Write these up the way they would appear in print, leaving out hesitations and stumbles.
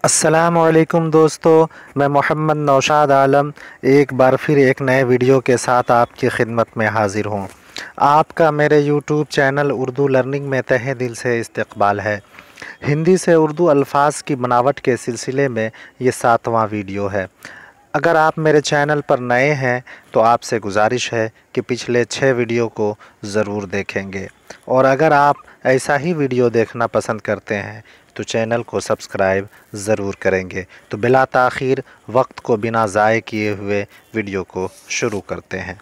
अस्सलामुअलैकुम दोस्तों, मैं मोहम्मद नौशाद आलम एक बार फिर एक नए वीडियो के साथ आपकी खिदमत में हाज़िर हूँ। आपका मेरे यूट्यूब चैनल उर्दू लर्निंग में तहे दिल से इस्तकबाल है। हिंदी से उर्दू अल्फाज की बनावट के सिलसिले में ये 7वां वीडियो है। अगर आप मेरे चैनल पर नए हैं तो आपसे गुजारिश है कि पिछले 6 वीडियो को ज़रूर देखेंगे, और अगर आप ऐसा ही वीडियो देखना पसंद करते हैं तो चैनल को सब्सक्राइब ज़रूर करेंगे। तो बिला ताख़ीर वक्त को बिना ज़ाय किए हुए वीडियो को शुरू करते हैं।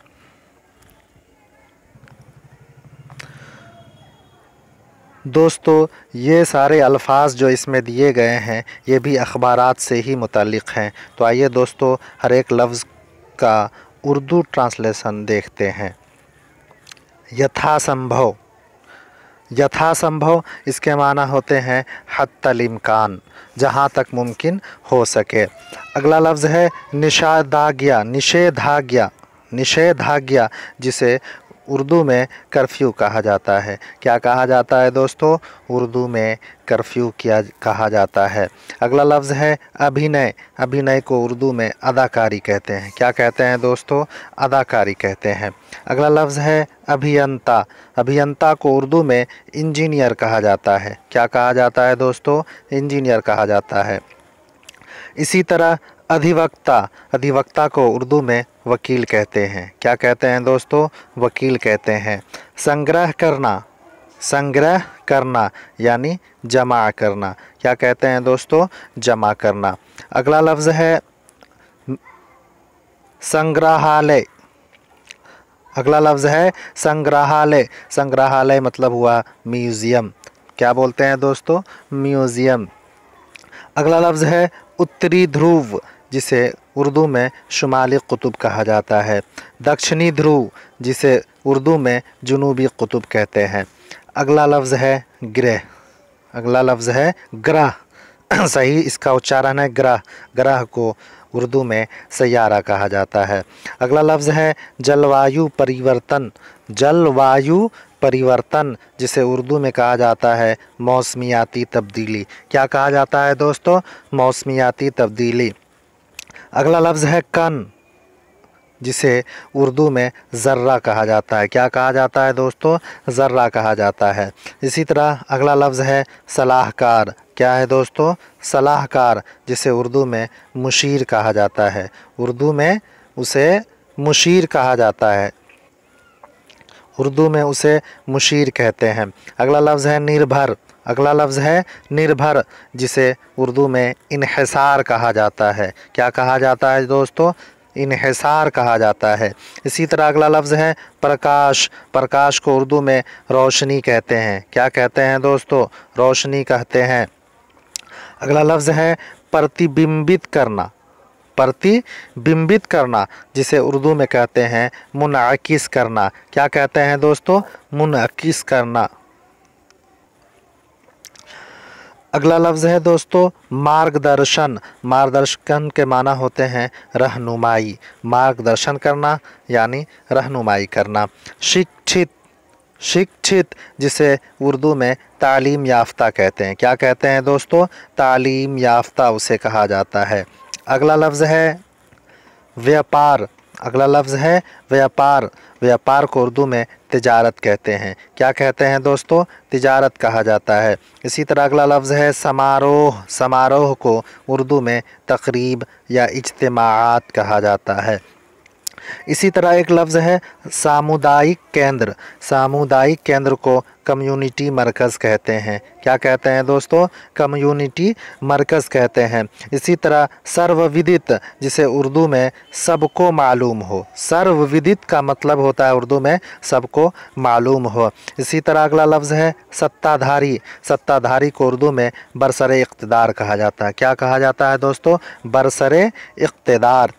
दोस्तों, ये सारे अल्फाज जो इसमें दिए गए हैं ये भी अखबारात से ही मुताल्लिक़ हैं। तो आइए दोस्तों, हर एक लफ्ज़ का उर्दू ट्रांसलेशन देखते हैं। यथासंभव, यथासंभव इसके माना होते हैं हत्तल इम्कान, जहाँ तक मुमकिन हो सके। अगला लफ्ज़ है निषेधाज्ञा, निषेधाज्ञा, निषेधाज्ञा जिसे उर्दू में कर्फ्यू कहा जाता है। क्या कहा जाता है दोस्तों? उर्दू में कर्फ्यू कहा जाता है। अगला लफ्ज़ है अभिनय, अभिनय को उर्दू में अदाकारी कहते हैं। क्या कहते हैं दोस्तों? अदाकारी कहते हैं। अगला लफ्ज़ है अभियंता, अभियंता को उर्दू में इंजीनियर कहा जाता है। क्या कहा जाता है दोस्तों? इंजीनियर कहा जाता है। इसी तरह अधिवक्ता, अधिवक्ता को उर्दू में वकील कहते हैं। क्या कहते हैं दोस्तों? वकील कहते हैं। संग्रह करना, संग्रह करना यानी जमा करना। क्या कहते हैं दोस्तों? जमा करना। अगला लफ्ज़ है संग्रहालय, अगला लफ्ज़ है संग्रहालय, संग्रहालय मतलब हुआ म्यूज़ियम। क्या बोलते हैं दोस्तों? म्यूज़ियम। अगला लफ्ज़ है उत्तरी ध्रुव, जिसे उर्दू में शुमाली कुतुब कहा जाता है। दक्षिणी ध्रुव, जिसे उर्दू में जुनूबी कुतुब कहते हैं। अगला लफ्ज़ है ग्रह, अगला लफ्ज़ है ग्रह सही इसका उच्चारण है ग्रह, ग्रह को उर्दू में सैयारा कहा जाता है। अगला लफ्ज़ है जलवायु परिवर्तन, जलवायु परिवर्तन जिसे उर्दू में कहा जाता है मौसमियाती तब्दीली। क्या कहा जाता है दोस्तों? मौसमियाती तब्दीली। अगला लफ्ज़ है कन, जिसे उर्दू में ज़र्रा कहा जाता है। क्या कहा जाता है दोस्तों? ज़र्रा कहा जाता है। इसी तरह अगला लफ्ज़ है सलाहकार। क्या है दोस्तों? सलाहकार, जिसे उर्दू में मुशीर कहा जाता है। उर्दू में उसे मुशीर कहा जाता है, उर्दू में उसे मुशीर कहते हैं। अगला लफ्ज़ है निर्भर, अगला लफ्ज़ है निर्भर, जिसे उर्दू में इन्हिसार कहा जाता है। क्या कहा जाता है दोस्तों? इन्हिसार कहा जाता है। इसी तरह अगला लफ्ज़ है प्रकाश, प्रकाश को उर्दू में रोशनी कहते हैं। क्या कहते हैं दोस्तों? रोशनी कहते हैं। अगला लफ्ज़ है प्रतिबिंबित करना, प्रतिबिंबित करना, जिसे उर्दू में कहते हैं मुनअकिस करना। क्या कहते हैं दोस्तों? मुनअकिस करना। अगला लफ्ज़ है दोस्तों मार्गदर्शन, मार्गदर्शन के माना होते हैं रहनुमाई, मार्गदर्शन करना यानी रहनुमाई करना। शिक्षित, शिक्षित जिसे उर्दू में तालीम याफ्ता कहते हैं। क्या कहते हैं दोस्तों? तालीम याफ्ता उसे कहा जाता है। अगला लफ्ज़ है व्यापार, अगला लफ्ज़ है व्यापार, व्यापार को उर्दू में तिजारत कहते हैं। क्या कहते हैं दोस्तों? तिजारत कहा जाता है। इसी तरह अगला लफ्ज़ है समारोह, समारोह को उर्दू में तकरीब या इज्तिमाआत कहा जाता है। इसी तरह एक लफ्ज़ है सामुदायिक केंद्र, सामुदायिक केंद्र को कम्युनिटी मरकज़ कहते हैं। क्या कहते हैं दोस्तों? कम्युनिटी मरकज़ कहते हैं। इसी तरह सर्वविदित, जिसे उर्दू में सबको मालूम हो, सर्वविदित का मतलब होता है उर्दू में सबको मालूम हो। इसी तरह अगला लफ्ज़ है सत्ताधारी, सत्ताधारी को उर्दू में बरसरे इक़्तिदार कहा जाता है। क्या कहा जाता है दोस्तों? बरसरे इक़्तिदार।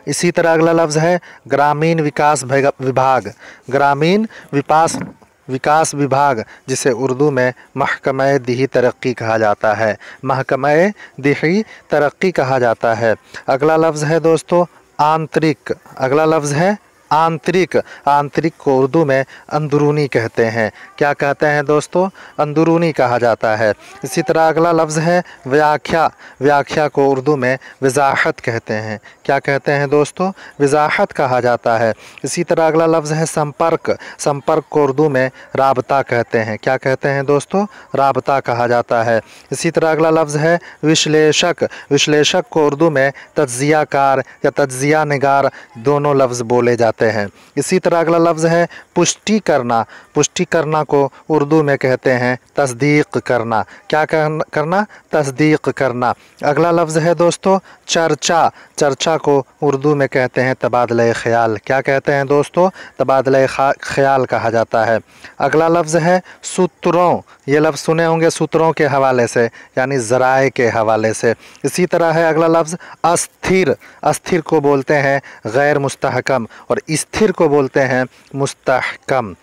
इसी तरह अगला लफ्ज़ है ग्रामीण विकास विभाग, ग्रामीण विकास विभाग, जिसे उर्दू में महकमे दिही तरक्की कहा जाता है, महकमे दिही तरक्की कहा जाता है। अगला लफ्ज़ है दोस्तों आंतरिक, अगला लफ्ज़ है आंतरिक, आंतरिक को उर्दू में अंदरूनी कहते हैं। क्या कहते हैं दोस्तों? अंदरूनी कहा जाता है। इसी तरह अगला लफ्ज़ है व्याख्या। व्याख्या को उर्दू में वजाहत कहते हैं। क्या कहते हैं दोस्तों? वजाहत कहा जाता है। इसी तरह अगला लफ्ज़ है संपर्क। संपर्क को उर्दू में राबता कहते हैं। क्या कहते हैं दोस्तों? राबता कहा जाता है। इसी तरह अगला लफ्ज़ है विश्लेषक। विश्लेषक को उर्दू में तज्ज़ियाकार या तज्ज़िया निगार दोनों लफ्ज़ बोले जाते हैं। इसी तरह अगला लफ्ज़ है पुष्टि करना। पुष्टि करना को उर्दू में कहते हैं तस्दीक करना। क्या करना? तस्दीक करना। अगला लफ्ज़ है दोस्तों चर्चा। चर्चा को उर्दू में कहते हैं तबादला ख़याल। क्या कहते हैं दोस्तों? तबादला ख़याल कहा जाता है। अगला लफ्ज़ है सूत्रों। ये लफ्ज़ सुने होंगे सूत्रों के हवाले से, यानी ज़राए के हवाले से। इसी तरह है अगला लफ्ज़ अस्थिर। अस्थिर को बोलते हैं गैर मुस्तहकम और स्थिर को बोलते हैं मुस्तहकम।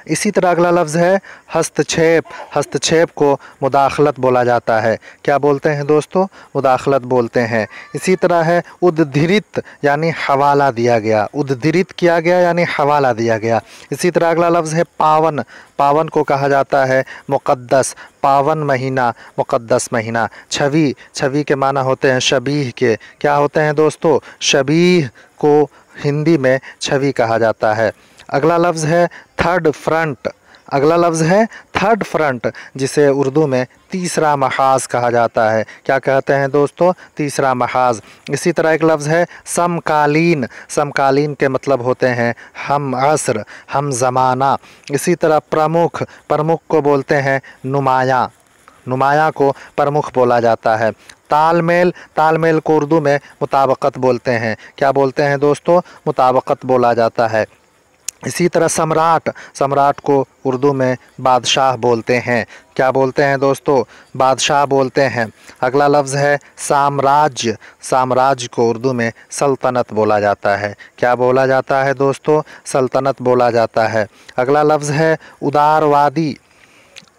इसी तरह अगला लफ्ज़ है हस्तक्षेप। हस्तक्षेप को मुदाखलत बोला जाता है। क्या बोलते हैं दोस्तों? मुदाखलत बोलते हैं। इसी तरह है उद्धृत, यानी हवाला दिया गया। उद्धृत किया गया यानी हवाला दिया गया। इसी तरह अगला लफ्ज़ है पावन। पावन को कहा जाता है मुक़द्दस। पावन महीना, मुक़द्दस महीना। छवि, छवि के माना होते हैं शबीह के। क्या होते हैं दोस्तों? शबीह को हिंदी में छवि कहा जाता है। अगला लफ्ज़ है थर्ड फ्रंट। अगला लफ्ज़ है थर्ड फ्रंट, जिसे उर्दू में तीसरा महाज कहा जाता है। क्या कहते हैं दोस्तों? तीसरा महाज। इसी तरह एक लफ्ज़ है समकालीन। समकालीन के मतलब होते हैं हम असर, हम ज़माना। इसी तरह प्रमुख। प्रमुख को बोलते हैं नुमायाँ। नुमायाँ को प्रमुख बोला जाता है। तालमेल। तालमेल को उर्दू में मुताबकत बोलते हैं। क्या बोलते हैं दोस्तों? मुताबकत बोला जाता है। इसी तरह सम्राट। सम्राट को उर्दू में बादशाह बोलते हैं। क्या बोलते हैं दोस्तों? बादशाह बोलते हैं। अगला लफ्ज़ है साम्राज्य। साम्राज्य को उर्दू में सल्तनत बोला जाता है। क्या बोला जाता है दोस्तों? सल्तनत बोला जाता है। अगला लफ्ज़ है उदारवादी।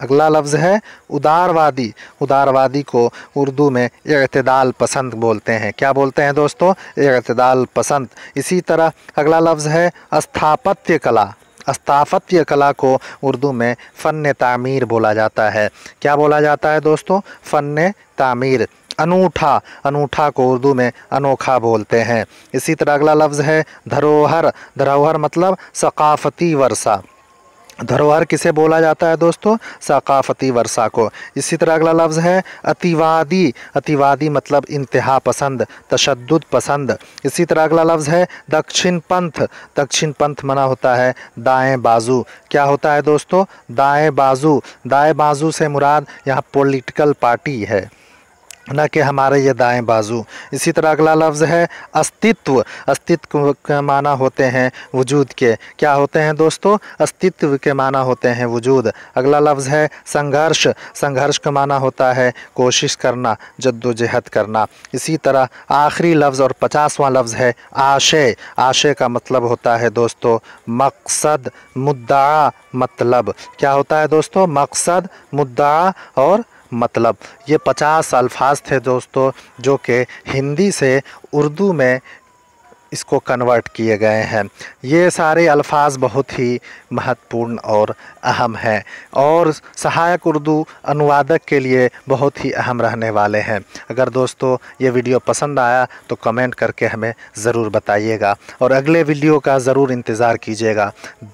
अगला लफ्ज़ है उदारवादी। उदारवादी को उर्दू में इत्तेदाल पसंद बोलते हैं। क्या बोलते हैं दोस्तों? इत्तेदाल पसंद। इसी तरह अगला लफ्ज़ है स्थापत्य कला। स्थापत्य कला को उर्दू में फ़न तामीर बोला जाता है। क्या बोला जाता है दोस्तों? फ़न तामीर। अनूठा। अनूठा को उर्दू में अनोखा बोलते हैं। इसी तरह अगला लफ्ज़ है धरोहर। धरोहर मतलब सक़ाफ़ती वर्षा। धरोहर किसे बोला जाता है दोस्तों? सक़ाफ़ती वर्षा को। इसी तरह अगला लफ्ज़ है अतिवादी। अतिवादी मतलब इंतहा पसंद, तशद्दुद पसंद। इसी तरह अगला लफ्ज़ है दक्षिण पंथ। दक्षिण पंथ माना होता है दाएं बाजू। क्या होता है दोस्तों? दाएं बाजू। दाएं बाजू से मुराद यहाँ पॉलिटिकल पार्टी है, न कि हमारे ये दाएं बाजू। इसी तरह अगला लफ्ज़ है अस्तित्व। अस्तित्व के माना होते हैं वजूद के। क्या होते हैं दोस्तों? अस्तित्व के माना होते हैं वजूद। अगला लफ्ज़ है संघर्ष। संघर्ष का माना होता है कोशिश करना, जद्दोजहद करना। इसी तरह आखिरी लफ्ज़ और 50वां लफ्ज़ है आशय। आशय का मतलब होता है दोस्तों मकसद, मुद्दा, मतलब। क्या होता है दोस्तों? मकसद, मुद्दा और मतलब। ये 50 अल्फाज थे दोस्तों, जो कि हिंदी से उर्दू में इसको कन्वर्ट किए गए हैं। ये सारे अल्फाज बहुत ही महत्वपूर्ण और अहम हैं और सहायक उर्दू अनुवादक के लिए बहुत ही अहम रहने वाले हैं। अगर दोस्तों ये वीडियो पसंद आया तो कमेंट करके हमें ज़रूर बताइएगा और अगले वीडियो का ज़रूर इंतज़ार कीजिएगा।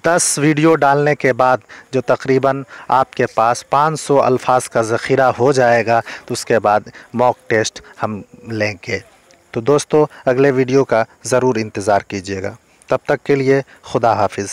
10 वीडियो डालने के बाद जो तकरीबन आपके पास 500 अल्फाज का ज़ख़ीरा हो जाएगा, तो उसके बाद मॉक टेस्ट हम लेंगे। तो दोस्तों अगले वीडियो का ज़रूर इंतज़ार कीजिएगा। तब तक के लिए खुदा हाफिज़।